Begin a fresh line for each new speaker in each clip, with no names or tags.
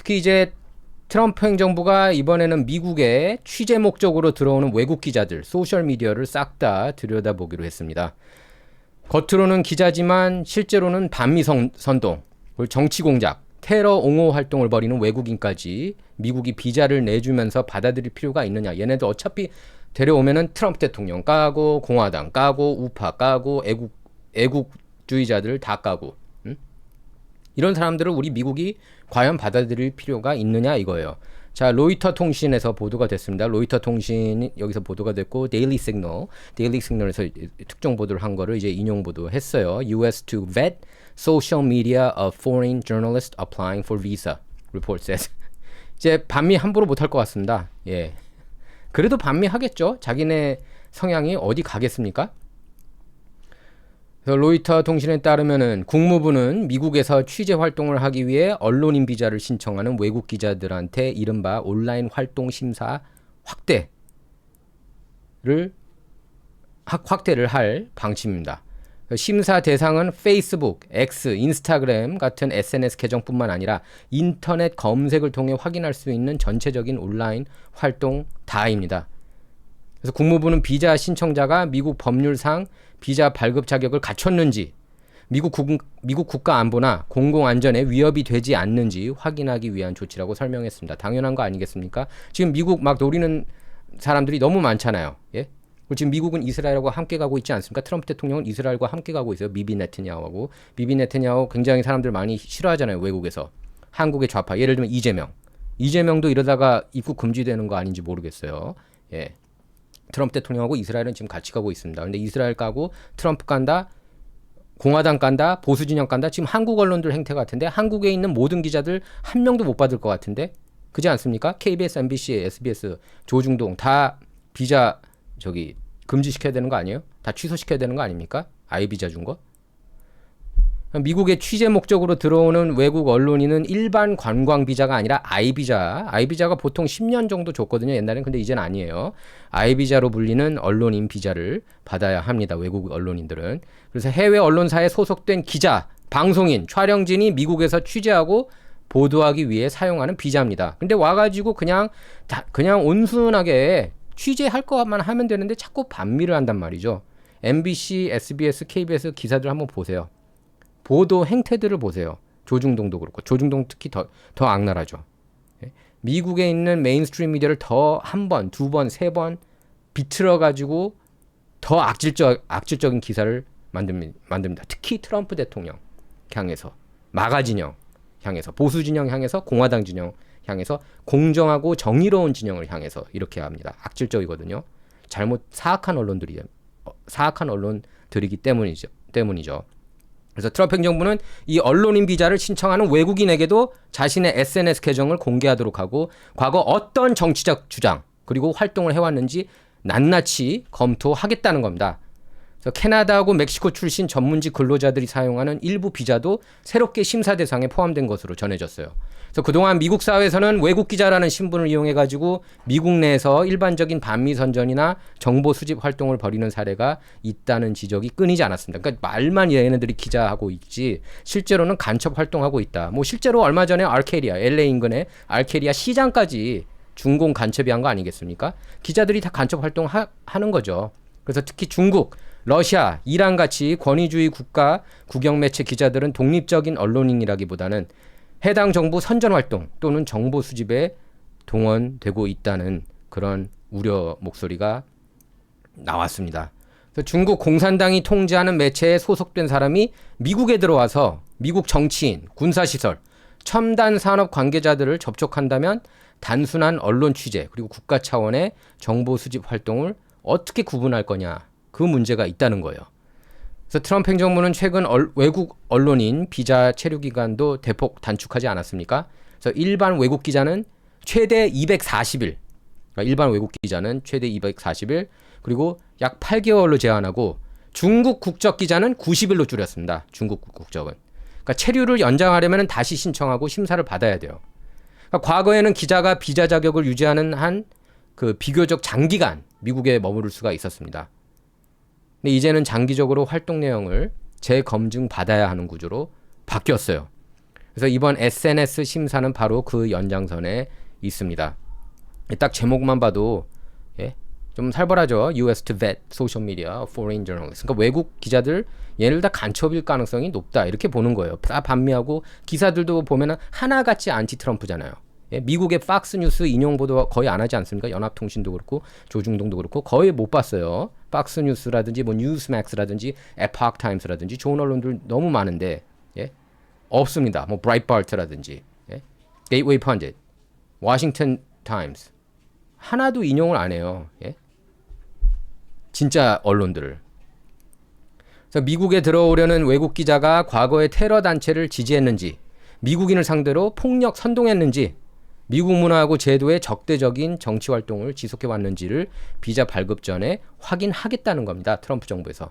특히 이제 트럼프 행정부가 이번에는 미국에 취재 목적으로 들어오는 외국 기자들, 소셜미디어를 싹 다 들여다보기로 했습니다. 겉으로는 기자지만 실제로는 반미 선동, 정치 공작, 테러 옹호 활동을 벌이는 외국인까지 미국이 비자를 내주면서 받아들일 필요가 있느냐. 얘네들 어차피 데려오면은 트럼프 대통령 까고, 공화당 까고, 우파 까고, 애국주의자들 다 까고. 이런 사람들을 우리 미국이 과연 받아들일 필요가 있느냐 이거예요. 자, 로이터 통신에서 보도가 됐습니다. 로이터 통신이 여기서 보도가 됐고, 데일리 시그널에서 특정 보도를 한 거를 이제 인용 보도했어요. US to vet social media of foreign journalists applying for visa. Report says. 이제 반미 함부로 못할 것 같습니다. 예. 그래도 반미 하겠죠. 자기네 성향이 어디 가겠습니까? 로이터 통신에 따르면은 국무부는 미국에서 취재 활동을 하기 위해 언론인 비자를 신청하는 외국 기자들한테 이른바 온라인 활동 심사 확대를 할 방침입니다. 심사 대상은 페이스북, X, 인스타그램 같은 SNS 계정뿐만 아니라 인터넷 검색을 통해 확인할 수 있는 전체적인 온라인 활동 다입니다. 그래서 국무부는 비자 신청자가 미국 법률상 비자 발급 자격을 갖췄는지, 미국 국가 안보나 공공 안전에 위협이 되지 않는지 확인하기 위한 조치라고 설명했습니다. 당연한 거 아니겠습니까? 지금 미국 막 노리는 사람들이 너무 많잖아요. 예? 지금 미국은 이스라엘하고 함께 가고 있지 않습니까? 트럼프 대통령은 이스라엘과 함께 가고 있어요. 비비 네타냐후하고. 비비 네타냐후 굉장히 사람들 많이 싫어하잖아요. 외국에서. 한국의 좌파. 예를 들면 이재명도 이러다가 입국 금지되는 거 아닌지 모르겠어요. 예. 트럼프 대통령하고 이스라엘은 지금 같이 가고 있습니다. 근데 이스라엘 까고 트럼프 깐다, 공화당 깐다, 보수 진영 깐다. 지금 한국 언론들 행태 같은데 한국에 있는 모든 기자들 한 명도 못 받을 것 같은데 그지 않습니까? KBS, MBC, SBS, 조중동 다 비자 금지시켜야 되는 거 아니에요? 다 취소시켜야 되는 거 아닙니까? 아이비자 준 거? 미국의 취재 목적으로 들어오는 외국 언론인은 일반 관광 비자가 아니라 아이비자가 보통 10년 정도 줬거든요. 옛날엔. 근데 이제는 아니에요. 아이비자로 불리는 언론인 비자를 받아야 합니다. 외국 언론인들은. 그래서 해외 언론사에 소속된 기자, 방송인, 촬영진이 미국에서 취재하고 보도하기 위해 사용하는 비자입니다. 근데 와가지고 그냥 온순하게 취재할 것만 하면 되는데 자꾸 반미를 한단 말이죠. MBC, SBS, KBS 기사들 한번 보세요. 보도 행태들을 보세요. 조중동도 그렇고. 조중동 특히 더 악랄하죠. 미국에 있는 메인스트림 미디어를 더 한 번, 두 번, 세 번 비틀어가지고 더 악질적인 기사를 만듭니다. 특히 트럼프 대통령 향해서, 마가 진영 향해서, 보수 진영 향해서, 공화당 진영 향해서, 공정하고 정의로운 진영을 향해서 이렇게 합니다. 악질적이거든요. 사악한 언론들이기 때문이죠. 그래서 트럼프 행정부는 이 언론인 비자를 신청하는 외국인에게도 자신의 SNS 계정을 공개하도록 하고 과거 어떤 정치적 주장 그리고 활동을 해왔는지 낱낱이 검토하겠다는 겁니다. 그래서 캐나다하고 멕시코 출신 전문직 근로자들이 사용하는 일부 비자도 새롭게 심사 대상에 포함된 것으로 전해졌어요. 그래서 그동안 미국 사회에서는 외국 기자라는 신분을 이용해가지고 미국 내에서 일반적인 반미 선전이나 정보 수집 활동을 벌이는 사례가 있다는 지적이 끊이지 않았습니다. 그러니까 말만 얘네들이 기자하고 있지 실제로는 간첩 활동하고 있다. 실제로 얼마 전에 LA 인근에 알케리아 시장까지 중공 간첩이 한 거 아니겠습니까? 기자들이 다 간첩 활동하는 거죠. 그래서 특히 중국, 러시아, 이란 같이 권위주의 국가 국영매체 기자들은 독립적인 언론인이라기보다는 해당 정부 선전활동 또는 정보 수집에 동원되고 있다는 그런 우려 목소리가 나왔습니다. 그래서 중국 공산당이 통제하는 매체에 소속된 사람이 미국에 들어와서 미국 정치인, 군사시설, 첨단 산업 관계자들을 접촉한다면 단순한 언론 취재 그리고 국가 차원의 정보 수집 활동을 어떻게 구분할 거냐 그 문제가 있다는 거예요. 그래서 트럼프 행정부는 최근 외국 언론인 비자 체류 기간도 대폭 단축하지 않았습니까? 그래서 일반 외국 기자는 최대 240일, 그러니까 일반 외국 기자는 최대 240일, 그리고 약 8개월로 제한하고 중국 국적 기자는 90일로 줄였습니다. 중국 국적은. 그러니까 체류를 연장하려면 다시 신청하고 심사를 받아야 돼요. 그러니까 과거에는 기자가 비자 자격을 유지하는 한 비교적 장기간 미국에 머무를 수가 있었습니다. 근데 이제는 장기적으로 활동 내용을 재검증 받아야 하는 구조로 바뀌었어요. 그래서 이번 SNS 심사는 바로 그 연장선에 있습니다. 딱 제목만 봐도 예? 좀 살벌하죠. US to vet social media foreign journalists. 그러니까 외국 기자들 얘네들 다 간첩일 가능성이 높다 이렇게 보는 거예요. 다 반미하고 기사들도 보면은 하나같이 안티 트럼프잖아요. 예? 미국의 팍스 뉴스 인용 보도 거의 안 하지 않습니까? 연합통신도 그렇고 조중동도 그렇고 거의 못 봤어요. 팍스 뉴스라든지 뭐 뉴스맥스라든지 에poch 타임스라든지 좋은 언론들 너무 많은데 예? 없습니다. 뭐 브라이트바트라든지 예? 게이트웨이 펀짓, 워싱턴 타임스 하나도 인용을 안 해요. 예? 진짜 언론들을. 그래서 미국에 들어오려는 외국 기자가 과거에 테러 단체를 지지했는지, 미국인을 상대로 폭력 선동했는지, 미국 문화하고 제도의 적대적인 정치 활동을 지속해 왔는지를 비자 발급 전에 확인하겠다는 겁니다. 트럼프 정부에서.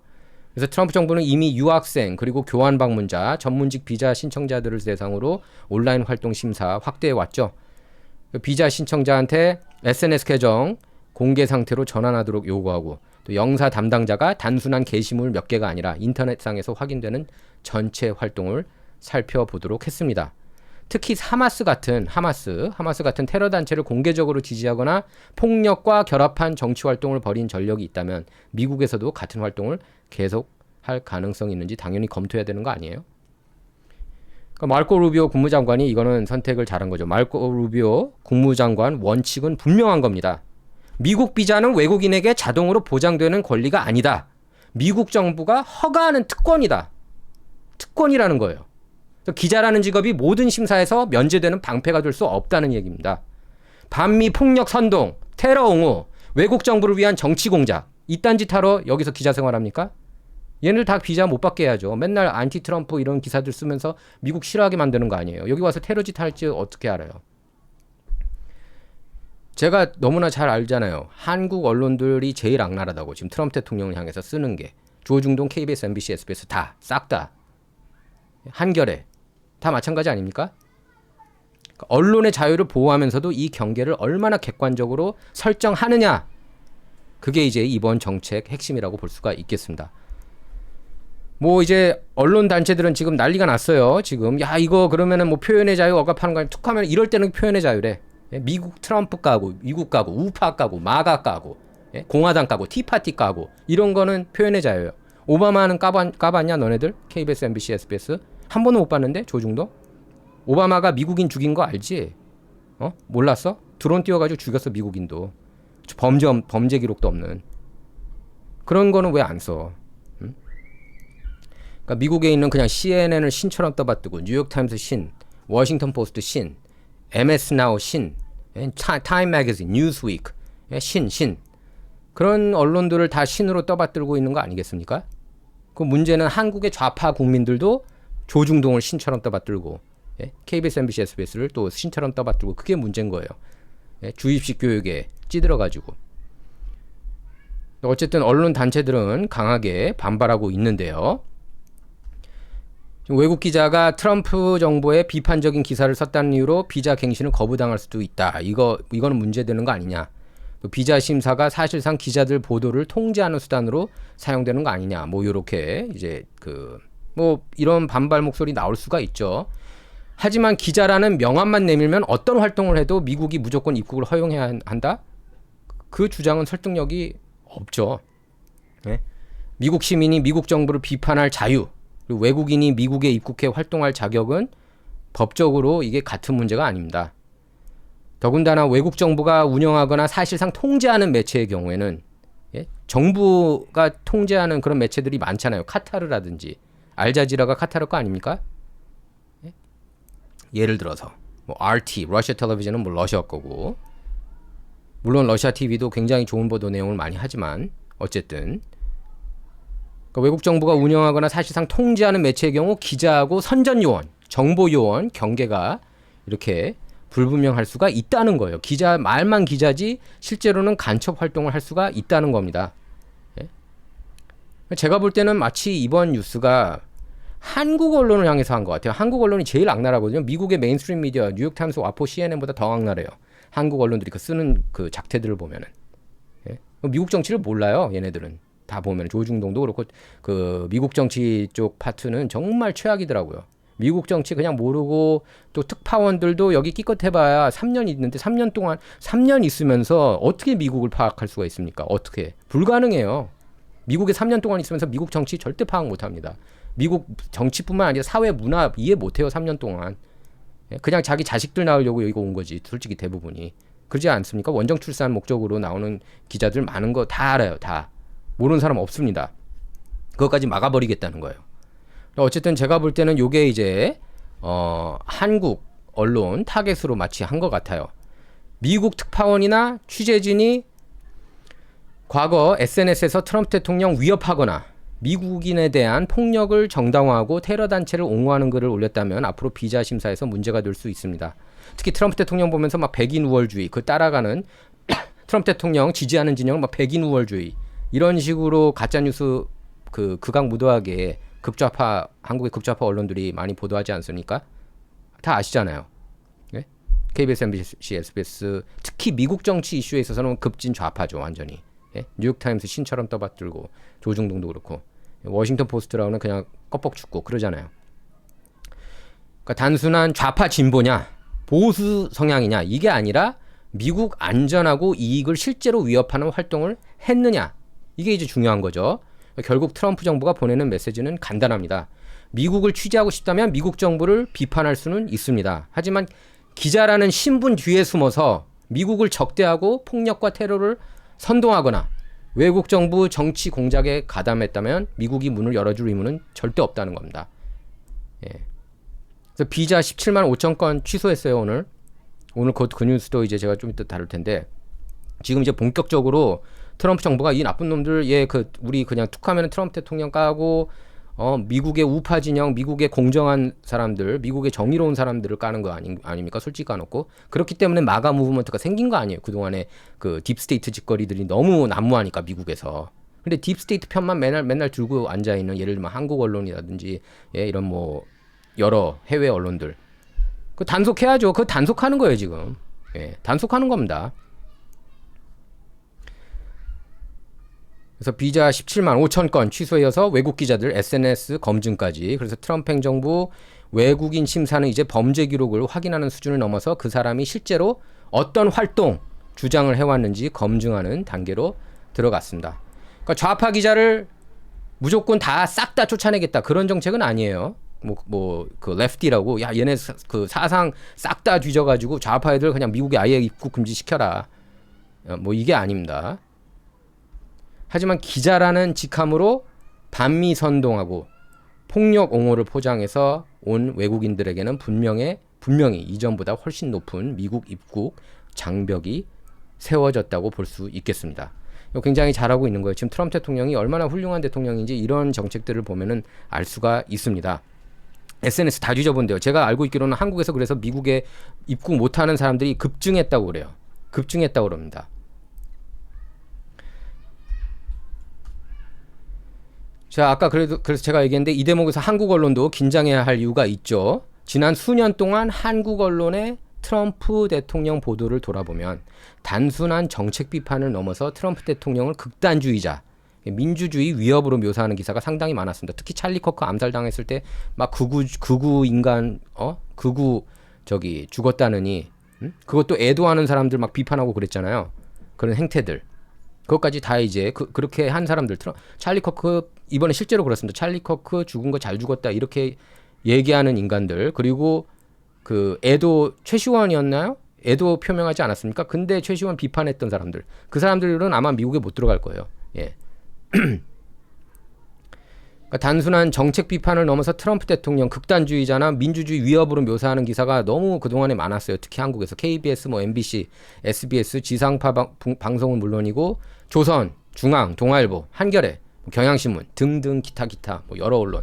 그래서 트럼프 정부는 이미 유학생 그리고 교환 방문자, 전문직 비자 신청자들을 대상으로 온라인 활동 심사 확대해 왔죠. 비자 신청자한테 SNS 계정 공개 상태로 전환하도록 요구하고 또 영사 담당자가 단순한 게시물 몇 개가 아니라 인터넷상에서 확인되는 전체 활동을 살펴보도록 했습니다. 특히 하마스 같은 테러 단체를 공개적으로 지지하거나 폭력과 결합한 정치 활동을 벌인 전력이 있다면 미국에서도 같은 활동을 계속할 가능성이 있는지 당연히 검토해야 되는 거 아니에요? 그러니까 마르코 루비오 국무장관이 이거는 선택을 잘한 거죠. 마르코 루비오 국무장관 원칙은 분명한 겁니다. 미국 비자는 외국인에게 자동으로 보장되는 권리가 아니다. 미국 정부가 허가하는 특권이다. 특권이라는 거예요. 기자라는 직업이 모든 심사에서 면제되는 방패가 될 수 없다는 얘기입니다. 반미 폭력 선동, 테러 옹호, 외국 정부를 위한 정치 공작 이딴 짓 하러 여기서 기자 생활합니까? 얘네들 다 비자 못 받게 해야죠. 맨날 안티 트럼프 이런 기사들 쓰면서 미국 싫어하게 만드는 거 아니에요. 여기 와서 테러짓 할지 어떻게 알아요? 제가 너무나 잘 알잖아요. 한국 언론들이 제일 악랄하다고 지금 트럼프 대통령을 향해서 쓰는 게 조중동, KBS, MBC, SBS 다 싹 다 한겨레 다 마찬가지 아닙니까? 언론의 자유를 보호하면서도 이 경계를 얼마나 객관적으로 설정하느냐 그게 이제 이번 정책 핵심이라고 볼 수가 있겠습니다. 뭐 이제 언론 단체들은 지금 난리가 났어요. 지금 야 이거 그러면은 뭐 표현의 자유 억압하는 거 아니야? 툭하면 이럴 때는 표현의 자유래. 미국 트럼프 까고 미국 까고 우파 까고 마가 까고 공화당 까고 티파티 까고 이런 거는 표현의 자유예요. 오바마는 까봤냐 너네들? KBS, MBC, SBS 한 번은 못 봤는데 조중동? 오바마가 미국인 죽인 거 알지? 몰랐어? 드론 띄워가지고 죽였어 미국인도. 범죄 기록도 없는. 그런 거는 왜 안 써? 응? 그러니까 미국에 있는 그냥 CNN을 신처럼 떠받들고 뉴욕타임스 신, 워싱턴 포스트 신, MS 나우 신, 타임 매거진, 뉴스위크 신 그런 언론들을 다 신으로 떠받들고 있는 거 아니겠습니까? 그 문제는 한국의 좌파 국민들도 조중동을 신처럼 떠받들고 KBS, MBC, SBS를 또 신처럼 떠받들고 그게 문제인 거예요. 주입식 교육에 찌들어가지고. 어쨌든 언론 단체들은 강하게 반발하고 있는데요. 외국 기자가 트럼프 정부의 비판적인 기사를 썼다는 이유로 비자 갱신을 거부당할 수도 있다. 이거는 문제되는 거 아니냐. 비자 심사가 사실상 기자들 보도를 통제하는 수단으로 사용되는 거 아니냐. 뭐 이렇게 이제 뭐 이런 반발 목소리 나올 수가 있죠. 하지만 기자라는 명함만 내밀면 어떤 활동을 해도 미국이 무조건 입국을 허용해야 한다? 그 주장은 설득력이 없죠. 미국 시민이 미국 정부를 비판할 자유, 그리고 외국인이 미국에 입국해 활동할 자격은 법적으로 이게 같은 문제가 아닙니다. 더군다나 외국 정부가 운영하거나 사실상 통제하는 매체의 경우에는 정부가 통제하는 그런 매체들이 많잖아요. 카타르라든지 알자지라가 카타르 거 아닙니까? 예를 들어서 뭐 RT, 러시아 텔레비전은 뭐 러시아 거고 물론 러시아 TV도 굉장히 좋은 보도 내용을 많이 하지만 어쨌든 그러니까 외국 정부가 운영하거나 사실상 통제하는 매체의 경우 기자하고 선전요원, 정보요원 경계가 이렇게 불분명할 수가 있다는 거예요. 기자 말만 기자지 실제로는 간첩 활동을 할 수가 있다는 겁니다. 제가 볼 때는 마치 이번 뉴스가 한국 언론을 향해서 한 것 같아요. 한국 언론이 제일 악랄하거든요. 미국의 메인스트림 미디어, 뉴욕타임스, 와포, CNN보다 더 악랄해요. 한국 언론들이 쓰는 그 작태들을 보면은. 미국 정치를 몰라요. 얘네들은. 다 보면 조중동도 그렇고 그 미국 정치 쪽 파트는 정말 최악이더라고요. 미국 정치 그냥 모르고 또 특파원들도 여기 끼껏해봐야 3년 있는데 3년 동안 3년 있으면서 어떻게 미국을 파악할 수가 있습니까? 어떻게? 불가능해요. 미국에 3년 동안 있으면서 미국 정치 절대 파악 못합니다. 미국 정치뿐만 아니라 사회 문화 이해 못해요. 3년 동안. 그냥 자기 자식들 낳으려고 여기 온 거지. 솔직히 대부분이. 그러지 않습니까? 원정 출산 목적으로 나오는 기자들 많은 거 다 알아요. 다. 모르는 사람 없습니다. 그것까지 막아버리겠다는 거예요. 어쨌든 제가 볼 때는 요게 이제 한국 언론 타겟으로 마치 한 것 같아요. 미국 특파원이나 취재진이 과거 SNS에서 트럼프 대통령 위협하거나 미국인에 대한 폭력을 정당화하고 테러 단체를 옹호하는 글을 올렸다면 앞으로 비자 심사에서 문제가 될 수 있습니다. 특히 트럼프 대통령 보면서 막 백인 우월주의 그 따라가는 트럼프 대통령 지지하는 진영은 막 백인 우월주의 이런 식으로 가짜 뉴스 극악무도하게 한국의 극좌파 언론들이 많이 보도하지 않습니까? 다 아시잖아요. 예? KBS, MBC, SBS 특히 미국 정치 이슈에 있어서는 급진 좌파죠. 완전히. 예? 뉴욕타임스 신처럼 떠받들고 조중동도 그렇고 워싱턴 포스트라고는 그냥 껍벅 죽고 그러잖아요. 그러니까 단순한 좌파 진보냐 보수 성향이냐 이게 아니라 미국 안전하고 이익을 실제로 위협하는 활동을 했느냐 이게 이제 중요한 거죠. 결국 트럼프 정부가 보내는 메시지는 간단합니다. 미국을 취재하고 싶다면 미국 정부를 비판할 수는 있습니다. 하지만 기자라는 신분 뒤에 숨어서 미국을 적대하고 폭력과 테러를 선동하거나 외국 정부 정치 공작에 가담했다면 미국이 문을 열어줄 의무는 절대 없다는 겁니다. 예. 그래서 비자 17만 5천 건 취소했어요. 오늘 곧 그 뉴스도 이제 제가 좀 이따 다룰 텐데 지금 이제 본격적으로 트럼프 정부가 이 나쁜 놈들 우리 그냥 툭하면 트럼프 대통령 까고 미국의 우파 진영, 미국의 공정한 사람들, 미국의 정의로운 사람들을 까는 거 아닙니까? 솔직히 까놓고 그렇기 때문에 마가 무브먼트가 생긴 거 아니에요. 그동안에 그 딥스테이트 짓거리들이 너무 난무하니까 미국에서. 근데 딥스테이트 편만 맨날 들고 앉아 있는 예를 들면 한국 언론이라든지 이런 뭐 여러 해외 언론들 그 단속해야죠. 그거 단속하는 거예요 지금. 단속하는 겁니다. 그래서 비자 17만 5천 건 취소해서 외국 기자들 SNS 검증까지. 그래서 트럼프 행정부 외국인 심사는 이제 범죄 기록을 확인하는 수준을 넘어서 그 사람이 실제로 어떤 활동 주장을 해왔는지 검증하는 단계로 들어갔습니다. 그러니까 좌파 기자를 무조건 다 싹 다 쫓아내겠다 그런 정책은 아니에요. 그 레프티라고 얘네 그 사상 싹 다 뒤져가지고 좌파 애들 그냥 미국에 아예 입국 금지 시켜라. 이게 아닙니다. 하지만 기자라는 직함으로 반미 선동하고 폭력 옹호를 포장해서 온 외국인들에게는 분명히 이전보다 훨씬 높은 미국 입국 장벽이 세워졌다고 볼 수 있겠습니다. 굉장히 잘하고 있는 거예요. 지금 트럼프 대통령이 얼마나 훌륭한 대통령인지 이런 정책들을 보면은 알 수가 있습니다. SNS 다 뒤져본대요. 제가 알고 있기로는 한국에서 그래서 미국에 입국 못하는 사람들이 급증했다고 그래요. 급증했다고 그럽니다. 자, 아까 그래서 제가 얘기했는데 이 대목에서 한국 언론도 긴장해야 할 이유가 있죠. 지난 수년 동안 한국 언론의 트럼프 대통령 보도를 돌아보면 단순한 정책 비판을 넘어서 트럼프 대통령을 극단주의자, 민주주의 위협으로 묘사하는 기사가 상당히 많았습니다. 특히 찰리 커크 암살당했을 때 막 극우 인간, 죽었다느니, 그것도 애도하는 사람들 막 비판하고 그랬잖아요. 그런 행태들. 그것까지 다 이제 그렇게 한 사람들 찰리 커크 이번에 실제로 그렇습니다. 찰리 커크 죽은 거 잘 죽었다 이렇게 얘기하는 인간들 그리고 그 애도 최시원이었나요? 애도 표명하지 않았습니까? 근데 최시원 비판했던 사람들 그 사람들은 아마 미국에 못 들어갈 거예요. 예. 그러니까 단순한 정책 비판을 넘어서 트럼프 대통령 극단주의자나 민주주의 위협으로 묘사하는 기사가 너무 그동안에 많았어요. 특히 한국에서 KBS, MBC, SBS, 지상파 방송은 물론이고 조선, 중앙, 동아일보, 한겨레, 경향신문 등등 기타 여러 언론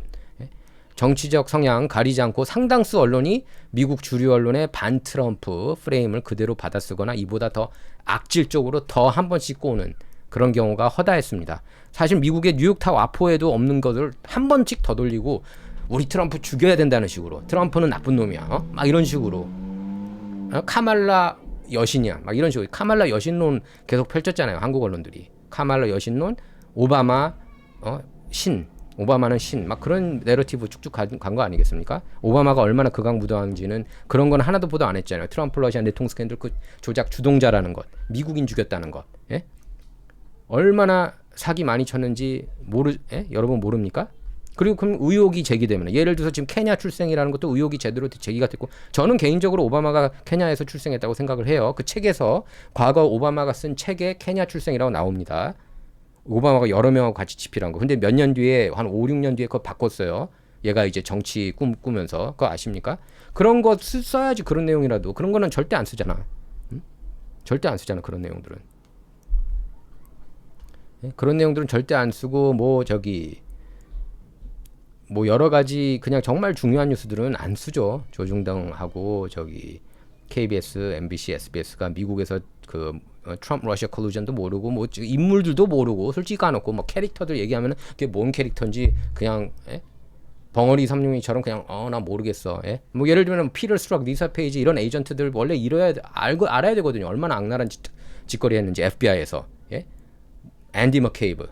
정치적 성향 가리지 않고 상당수 언론이 미국 주류 언론의 반트럼프 프레임을 그대로 받아쓰거나 이보다 더 악질적으로 더 한 번씩 꼬는 그런 경우가 허다했습니다. 사실 미국의 뉴욕타워 아포에도 없는 것을 한 번씩 더 돌리고 우리 트럼프 죽여야 된다는 식으로 트럼프는 나쁜 놈이야 막 이런 식으로 카말라 여신이야 막 이런 식으로 카말라 여신론 계속 펼쳤잖아요. 한국 언론들이 카말라 여신론 오바마 신 오바마는 신, 막 그런 내러티브 쭉쭉 간 거 아니겠습니까? 오바마가 얼마나 극악무도한지는 그런 건 하나도 보도 안 했잖아요. 트럼프 러시아 내통 스캔들 그 조작 주동자라는 것, 미국인 죽였다는 것, 예? 얼마나 사기 많이 쳤는지 여러분 모릅니까? 그리고 그럼 의혹이 제기되면 예를 들어서 지금 케냐 출생이라는 것도 의혹이 제대로 제기가 됐고 저는 개인적으로 오바마가 케냐에서 출생했다고 생각을 해요. 그 책에서 과거 오바마가 쓴 책에 케냐 출생이라고 나옵니다. 오바마가 여러 명하고 같이 집필한 거. 근데 몇 년 뒤에 한 5, 6년 뒤에 그거 바꿨어요. 얘가 이제 정치 꾸면서 그거 아십니까? 그런 거 써야지 그런 내용이라도. 그런 거는 절대 안 쓰잖아. 응? 절대 안 쓰잖아 그런 내용들은. 그런 내용들은 절대 안 쓰고 뭐 여러 가지 그냥 정말 중요한 뉴스들은 안 쓰죠. 조중동하고 KBS, MBC, SBS가 미국에서 트럼프 러시아 콜루전도 모르고 뭐 인물들도 모르고 솔직히 까놓고 뭐 캐릭터들 얘기하면은 그게 뭔 캐릭터인지 그냥 벙어리 삼룡이처럼 그냥 나 모르겠어. 뭐 예를 들면 피터 스트락, 리사 페이지 이런 에이전트들 원래 알아야 되거든요. 얼마나 악랄한 짓거리 했는지 FBI에서. 앤디 머케이브,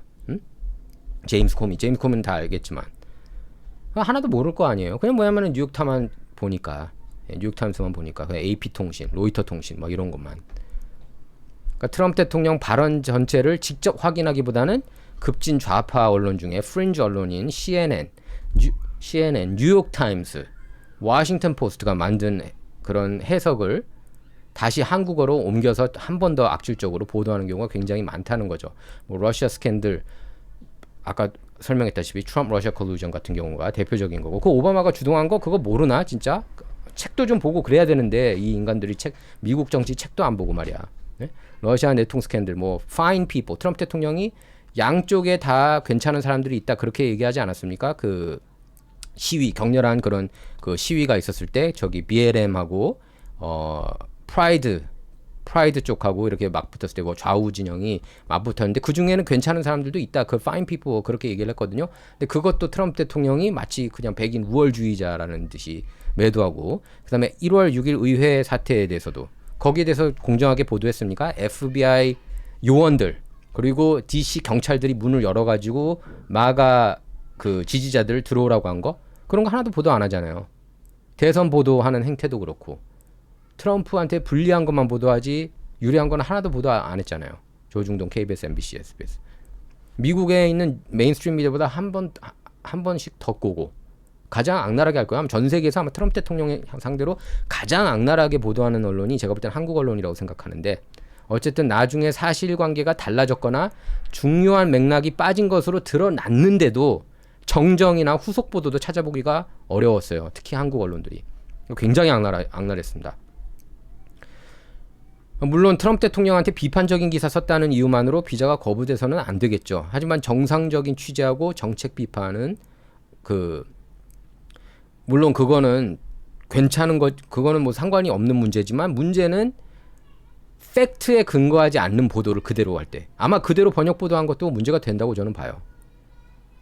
제임스 코미는 다 알겠지만 하나도 모를 거 아니에요. 그냥 뭐냐면은 뉴욕타임스만 보니까 그냥 AP 통신, 로이터 통신 뭐 이런 것만. 그러니까 트럼프 대통령 발언 전체를 직접 확인하기보다는 급진 좌파 언론 중에 프린지 언론인 CNN, 뉴욕타임스, 워싱턴 포스트가 만든 그런 해석을 다시 한국어로 옮겨서 한 번 더 악질적으로 보도하는 경우가 굉장히 많다는 거죠. 뭐 러시아 스캔들 아까 설명했다시피 트럼프 러시아 콜루전 같은 경우가 대표적인 거고 그 오바마가 주동한 거 그거 모르나 진짜? 책도 좀 보고 그래야 되는데 이 인간들이 미국 정치 책도 안 보고 말이야. 네? 러시아 내통 스캔들 뭐 fine people 트럼프 대통령이 양쪽에 다 괜찮은 사람들이 있다 그렇게 얘기하지 않았습니까? 그 격렬한 그런 그 시위가 있었을 때 BLM하고 프라이드 쪽하고 이렇게 맞붙었을 때 뭐 좌우 진영이 맞붙었는데 그 중에는 괜찮은 사람들도 있다. 그 fine people 그렇게 얘기를 했거든요. 근데 그것도 트럼프 대통령이 마치 그냥 백인 우월주의자라는 듯이 매도하고 그다음에 1월 6일 의회 사태에 대해서도 거기에 대해서 공정하게 보도했습니까? FBI 요원들 그리고 DC 경찰들이 문을 열어가지고 마가 그 지지자들 들어오라고 한 거 그런 거 하나도 보도 안 하잖아요. 대선 보도하는 행태도 그렇고. 트럼프한테 불리한 것만 보도하지 유리한 건 하나도 보도 안 했잖아요. 조중동, KBS, MBC, SBS. 미국에 있는 메인스트림 미디어보다 한 번씩 더 꼬고 가장 악랄하게 할 거야. 전 세계에서 아마 트럼프 대통령 상대로 가장 악랄하게 보도하는 언론이 제가 볼 때는 한국 언론이라고 생각하는데 어쨌든 나중에 사실관계가 달라졌거나 중요한 맥락이 빠진 것으로 드러났는데도 정정이나 후속 보도도 찾아보기가 어려웠어요. 특히 한국 언론들이. 굉장히 악랄했습니다. 물론 트럼프 대통령한테 비판적인 기사 썼다는 이유만으로 비자가 거부돼서는 안 되겠죠. 하지만 정상적인 취재하고 정책 비판은 물론 그거는 괜찮은 그거는 뭐 상관이 없는 문제지만 문제는 팩트에 근거하지 않는 보도를 그대로 할 때 아마 그대로 번역 보도한 것도 문제가 된다고 저는 봐요.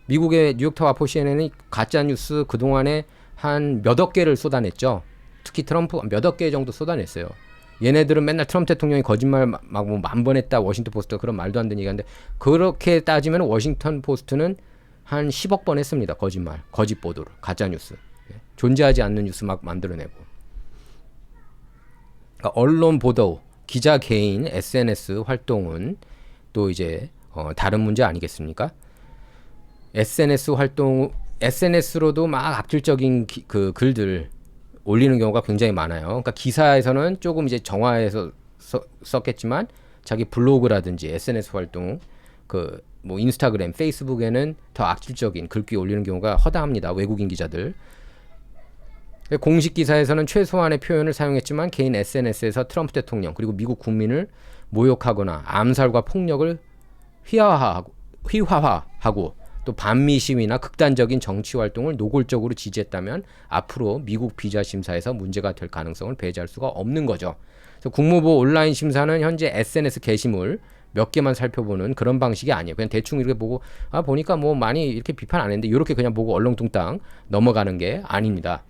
미국의 뉴욕타와포 CNN이 가짜뉴스 그동안에 한 몇억 개를 쏟아냈죠. 특히 트럼프 몇억 개 정도 쏟아냈어요. 얘네들은 맨날 트럼프 대통령이 거짓말 막 뭐 만 번 했다 워싱턴 포스트가 그런 말도 안 되는 얘기하는데 그렇게 따지면 워싱턴 포스트는 한 10억 번 했습니다. 거짓 보도를 가짜뉴스 존재하지 않는 뉴스 막 만들어내고 그러니까 언론 보도 기자 개인 SNS 활동은 또 이제 다른 문제 아니겠습니까? SNS로도 막 악질적인 그 글들 올리는 경우가 굉장히 많아요. 그러니까 기사에서는 조금 이제 정화해서 썼겠지만 자기 블로그라든지 SNS 활동 뭐 인스타그램, 페이스북에는 더 악질적인 글귀 올리는 경우가 허다합니다. 외국인 기자들. 공식 기사에서는 최소한의 표현을 사용했지만 개인 SNS에서 트럼프 대통령 그리고 미국 국민을 모욕하거나 암살과 폭력을 휘하하고 또 반미 시위나 극단적인 정치 활동을 노골적으로 지지했다면 앞으로 미국 비자 심사에서 문제가 될 가능성을 배제할 수가 없는 거죠. 그래서 국무부 온라인 심사는 현재 SNS 게시물 몇 개만 살펴보는 그런 방식이 아니에요. 그냥 대충 이렇게 보고 보니까 뭐 많이 이렇게 비판 안 했는데 이렇게 그냥 보고 얼렁뚱땅 넘어가는 게 아닙니다.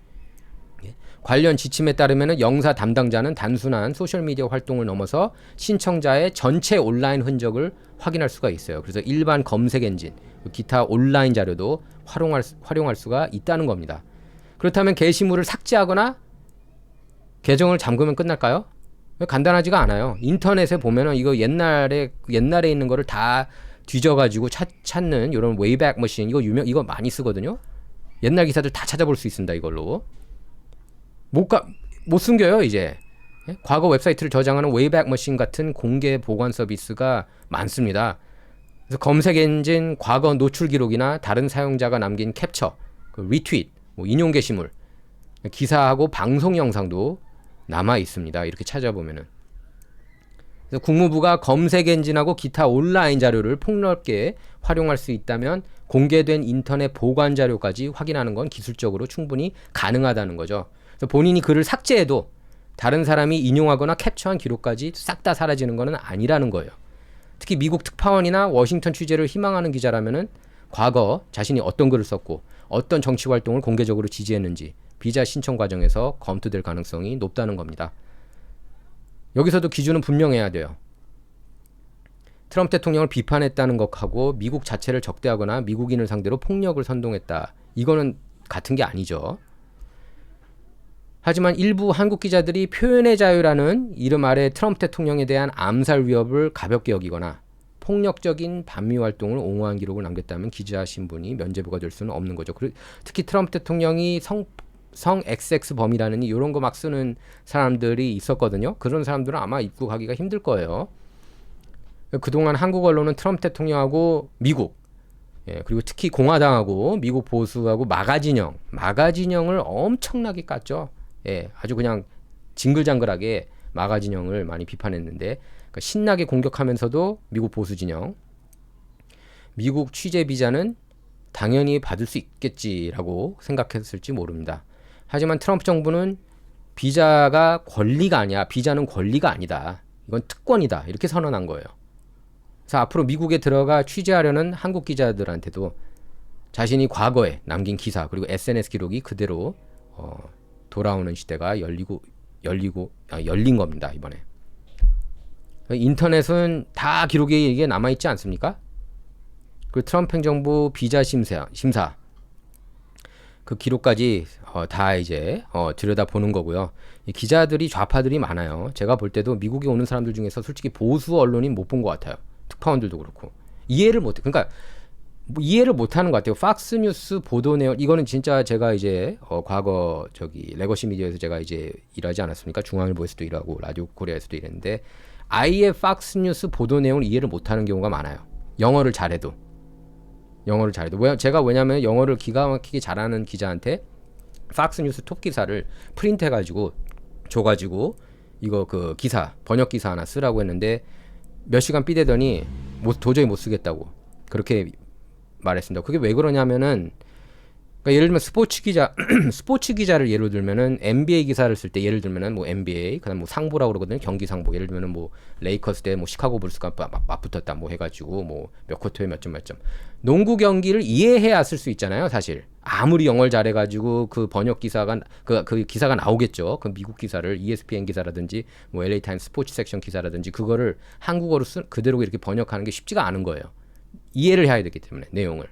관련 지침에 따르면 영사 담당자는 단순한 소셜미디어 활동을 넘어서 신청자의 전체 온라인 흔적을 확인할 수가 있어요. 그래서 일반 검색 엔진, 기타 온라인 자료도 활용할 수가 있다는 겁니다. 그렇다면 게시물을 삭제하거나 계정을 잠그면 끝날까요? 간단하지가 않아요. 인터넷에 보면은 이거 옛날에 있는 거를 다 뒤져가지고 찾는 이런 웨이백 머신, 이거 많이 쓰거든요. 옛날 기사들 다 찾아볼 수 있습니다. 이걸로 못 숨겨요 이제. 과거 웹사이트를 저장하는 웨이백 머신 같은 공개 보관 서비스가 많습니다. 그래서 검색 엔진 과거 노출 기록이나 다른 사용자가 남긴 캡처, 리트윗, 인용 게시물, 기사하고 방송 영상도 남아 있습니다. 이렇게 찾아보면은. 그래서 국무부가 검색 엔진하고 기타 온라인 자료를 폭넓게 활용할 수 있다면 공개된 인터넷 보관 자료까지 확인하는 건 기술적으로 충분히 가능하다는 거죠. 그래서 본인이 글을 삭제해도 다른 사람이 인용하거나 캡처한 기록까지 싹 다 사라지는 것은 아니라는 거예요. 특히 미국 특파원이나 워싱턴 취재를 희망하는 기자라면은 과거 자신이 어떤 글을 썼고 어떤 정치 활동을 공개적으로 지지했는지 비자 신청 과정에서 검토될 가능성이 높다는 겁니다. 여기서도 기준은 분명해야 돼요. 트럼프 대통령을 비판했다는 것하고 미국 자체를 적대하거나 미국인을 상대로 폭력을 선동했다. 이거는 같은 게 아니죠. 하지만 일부 한국 기자들이 표현의 자유라는 이름 아래 트럼프 대통령에 대한 암살 위협을 가볍게 여기거나 폭력적인 반미 활동을 옹호한 기록을 남겼다면 기자 신분이 면제부가 될 수는 없는 거죠. 특히 트럼프 대통령이 성 XX 범이라는 이런 거 막 쓰는 사람들이 있었거든요. 그런 사람들은 아마 입국하기가 힘들 거예요. 그동안 한국 언론은 트럼프 대통령하고 미국, 그리고 특히 공화당하고 미국 보수하고 마가진영을 엄청나게 깠죠. 아주 그냥 징글장글하게 마가진영을 많이 비판했는데, 그러니까 신나게 공격하면서도 미국 보수 진영, 미국 취재 비자는 당연히 받을 수 있겠지라고 생각했을지 모릅니다. 하지만 트럼프 정부는 비자가 권리가 아니야. 비자는 권리가 아니다. 이건 특권이다. 이렇게 선언한 거예요. 그래서 앞으로 미국에 들어가 취재하려는 한국 기자들한테도 자신이 과거에 남긴 기사 그리고 SNS 기록이 그대로 돌아오는 시대가 열린 겁니다. 이번에. 인터넷은 다 기록이 이게 남아있지 않습니까? 그 트럼프 행정부 비자 심사 그 기록까지 다 이제 들여다 보는 거고요. 이 기자들이 좌파들이 많아요. 제가 볼 때도 미국에 오는 사람들 중에서 솔직히 보수 언론인 못 본 것 같아요. 특파원들도 그렇고 이해를 못해. 그러니까 이해를 못하는 것 같아요. 팍스뉴스 보도 내용 이거는 진짜 제가 이제 과거 레거시 미디어에서 제가 이제 일하지 않았습니까? 중앙일보에서도 일하고 라디오 코리아에서도 일했는데 아예 팍스뉴스 보도 내용을 이해를 못하는 경우가 많아요. 영어를 잘해도 제가 왜냐면 영어를 기가 막히게 잘하는 기자한테 팍스뉴스 톱 기사를 프린트해가지고 줘가지고 이거 그 기사 번역 기사 하나 쓰라고 했는데 몇 시간 삐대더니 도저히 못 쓰겠다고 그렇게 말했습니다. 그게 왜 그러냐면은 그러니까 예를 들면 스포츠 기자를 예로 들면은 NBA 기사를 쓸 때 예를 들면은 뭐 NBA 그다음 뭐 상보라고 그러거든요. 경기 상보. 예를 들면은 뭐 레이커스 대 뭐 시카고 불스가 맞붙었다 뭐 해가지고 뭐 몇 쿼터에 몇 점. 농구 경기를 이해해야 쓸 수 있잖아요. 사실 아무리 영어를 잘해가지고 그 번역 기사가 그 기사가 나오겠죠. 그 미국 기사를 ESPN 기사라든지 뭐 LA 타임스 스포츠 섹션 기사라든지 그거를 한국어로 그대로 이렇게 번역하는 게 쉽지가 않은 거예요. 이해를 해야 되기 때문에 내용을.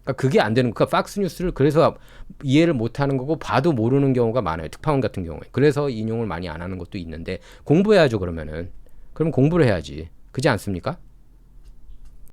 그러니까 그게 안 되는 거니까 팍스뉴스를 그래서 이해를 못하는 거고 봐도 모르는 경우가 많아요. 특파원 같은 경우에. 그래서 인용을 많이 안 하는 것도 있는데 공부해야죠. 그러면 공부를 해야지. 그렇지 않습니까?